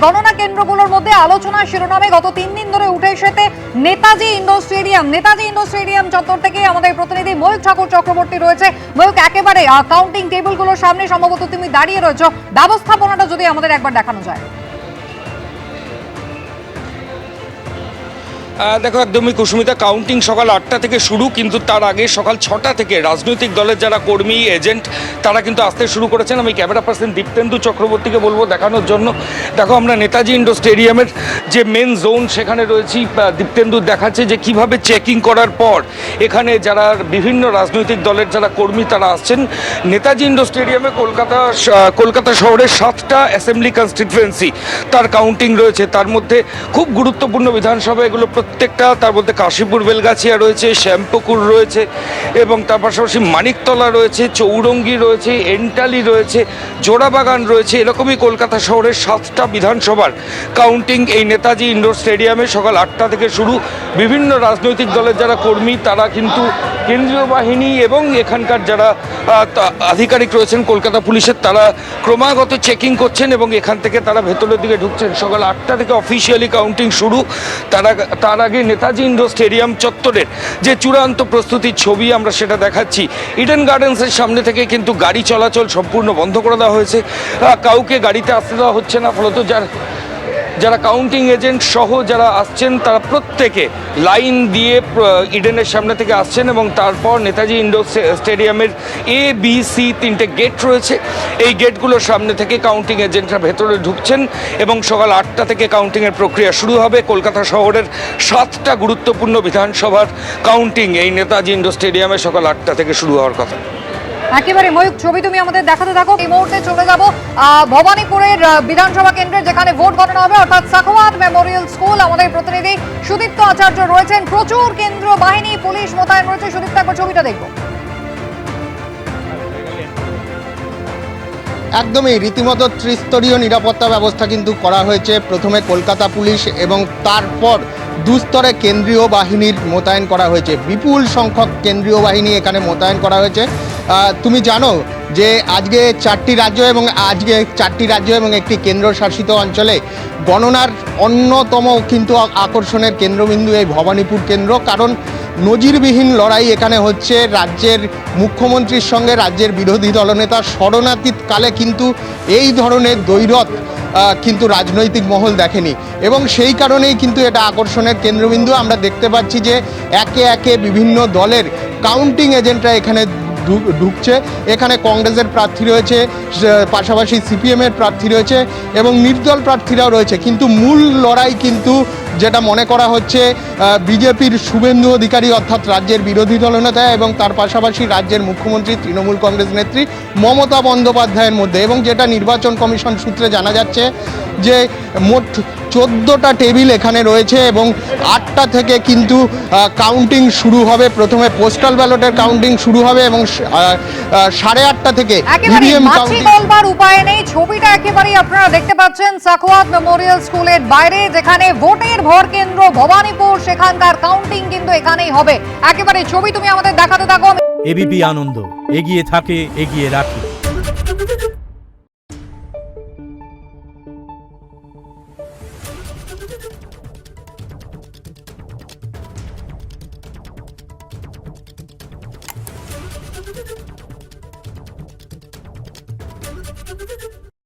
গণনা কেন্দ্রগুলোর মধ্যে আলোচনা শিরোনামে গত 3 দিন ধরে উঠে এসেছে নেতাজি ইন্ডোর স্টেডিয়াম চত্বর থেকে আমাদের প্রতিনিধি ময়ূক ঠাকুর চক্রবর্তী রয়েছে। ময়ূক, একেবারে কাউন্টিং টেবিলগুলোর সামনে সম্ভবত তুমি দাঁড়িয়ে রয়েছো, ব্যবস্থাপনাটা যদি আমাদের একবার দেখানো যায়। দেখো, একদমই কুসুমিতা, কাউন্টিং সকাল 8টা থেকে শুরু, কিন্তু তার আগে সকাল 6টা থেকে রাজনৈতিক দলের যারা কর্মী এজেন্ট তারা কিন্তু আসতে শুরু করেছেন। আমি ক্যামেরা পার্সন দীপ্তেন্দু চক্রবর্তীকে বলবো দেখানোর জন্য। দেখো, আমরা নেতাজি ইন্ডোর স্টেডিয়ামের যে মেন জোন সেখানে রয়েছি। দীপ্তেন্দু দেখাচ্ছে যে কিভাবে চেকিং করার পর এখানে যারা বিভিন্ন রাজনৈতিক দলের যারা কর্মী তারা আসছেন। নেতাজি ইন্ডোর স্টেডিয়ামে কলকাতা শহরের 7টা অ্যাসেম্বলি কনস্টিটুয়েন্সি তার কাউন্টিং রয়েছে। তার মধ্যে খুব গুরুত্বপূর্ণ বিধানসভা এগুলো প্রত্যেকটা। তার মধ্যে কাশীপুর, বেলগাছিয়া রয়েছে, শ্যামপুকুর রয়েছে, এবং তার পাশাপাশি মানিকতলা রয়েছে, চৌরঙ্গি রয়েছে, এন্টালি রয়েছে, জোড়াবাগান রয়েছে। এরকমই কলকাতা শহরের 7টা বিধানসভার কাউন্টিং এই নেতাজি ইন্ডোর স্টেডিয়ামে সকাল 8টা থেকে শুরু। বিভিন্ন রাজনৈতিক দলের যারা কর্মী তারা কিন্তু কেন্দ্রীয় বাহিনী এবং এখানকার যারা আধিকারিক রয়েছেন কলকাতা পুলিশের, তারা ক্রমাগত চেকিং করছেন এবং এখান থেকে তারা ভেতরের দিকে ঢুকছেন। সকাল 8টা থেকে অফিসিয়ালি কাউন্টিং শুরু। তার আগে নেতাজি ইন্ডোর স্টেডিয়াম চত্বরের যে চূড়ান্ত প্রস্তুতির ছবি আমরা সেটা দেখাচ্ছি। ইডেন গার্ডেন্সের সামনে থেকে কিন্তু গাড়ি চলাচল সম্পূর্ণ বন্ধ করে দেওয়া হয়েছে। কাউকে গাড়িতে আসতে দেওয়া হচ্ছে না। ফলত যারা কাউন্টিং এজেন্ট সহ যারা আসছেন তারা প্রত্যেকে লাইন দিয়ে ইডেনের সামনে থেকে আসছেন, এবং তারপর নেতাজি ইন্ডোর স্টেডিয়ামের ABC 3টে গেট রয়েছে। এই গেটগুলোর সামনে থেকে কাউন্টিং এজেন্টরা ভেতরে ঢুকছেন এবং সকাল 8টা থেকে কাউন্টিংয়ের প্রক্রিয়া শুরু হবে। কলকাতা শহরের 7টা গুরুত্বপূর্ণ বিধানসভার কাউন্টিং এই নেতাজি ইন্ডোর স্টেডিয়ামে সকাল 8টা থেকে শুরু হওয়ার কথা। একেবারে ময়ূক, ছবি তুমি আমাদের দেখাতে থাকো। এই মুহূর্তে চলে যাব ভবানীপুরের বিধানসভা কেন্দ্রে যেখানে ভোট গণনা হবে, অর্থাৎ সাখাওয়াত মেমোরিয়াল স্কুল। আমাদের প্রতিনিধি সুদীপ্ত আচার্য রয়েছেন। প্রচুর কেন্দ্র বাহিনী, পুলিশ মোতায়েন রয়েছে। সুদীপ্ত, একবার ছবিটা দেখবো। একদমই রীতিমতো ত্রিস্তরীয় নিরাপত্তা ব্যবস্থা কিন্তু করা হয়েছে। প্রথমে কলকাতা পুলিশ এবং তারপর দুস্তরে কেন্দ্রীয় বাহিনীর মোতায়েন করা হয়েছে। বিপুল সংখ্যক কেন্দ্রীয় বাহিনী এখানে মোতায়েন করা হয়েছে। তুমি জানো যে আজকে 4টি রাজ্য এবং একটি কেন্দ্রশাসিত অঞ্চলে গণনার অন্যতম কিন্তু আকর্ষণের কেন্দ্রবিন্দু এই ভবানীপুর কেন্দ্র। কারণ নজিরবিহীন লড়াই এখানে হচ্ছে। রাজ্যের মুখ্যমন্ত্রীর সঙ্গে রাজ্যের বিরোধী দলনেতা শরণাতীত কালে কিন্তু এই ধরনের দ্বৈরথ কিন্তু রাজনৈতিক মহল দেখেনি, এবং সেই কারণেই কিন্তু এটা আকর্ষণের কেন্দ্রবিন্দু। আমরা দেখতে পাচ্ছি যে একে একে বিভিন্ন দলের কাউন্টিং এজেন্টরা এখানে ঢুকছে। এখানে কংগ্রেসের প্রার্থী রয়েছে, পাশাপাশি সিপিএমের প্রার্থী রয়েছে এবং নির্দল প্রার্থীরাও রয়েছে। কিন্তু মূল লড়াই কিন্তু যেটা মনে করা হচ্ছে বিজেপির শুভেন্দু অধিকারী অর্থাৎ রাজ্যের বিরোধী দলনেতা এবং তার পাশাপাশি রাজ্যের মুখ্যমন্ত্রী তৃণমূল কংগ্রেস নেত্রী মমতা বন্দ্যোপাধ্যায়ের মধ্যে। এবং যেটা নির্বাচন কমিশন সূত্রে জানা যাচ্ছে যে মোট 14টা টেবিল এখানে রয়েছে এবং 8টা থেকে কিন্তু কাউন্টিং শুরু হবে। প্রথমে পোস্টাল ব্যালটের কাউন্টিং শুরু হবে এবং 8:30 থেকে ইভিএম কাউন্টিং বলবার উপায় নেই। ছবিটা একেবারেই আপনারা দেখতে পাচ্ছেন সাখাওয়াত মেমোরিয়াল স্কুলের বাইরে, যেখানে ভোটের ভর কেন্দ্র ভবানীপুর, সেখানকার কাউন্টিং কিন্তু এখানেই হবে। একেবারে ছবি তুমি আমাদের দেখাতে থাকো। এবিপি আনন্দ, এগিয়ে থাকে, এগিয়ে রাখে।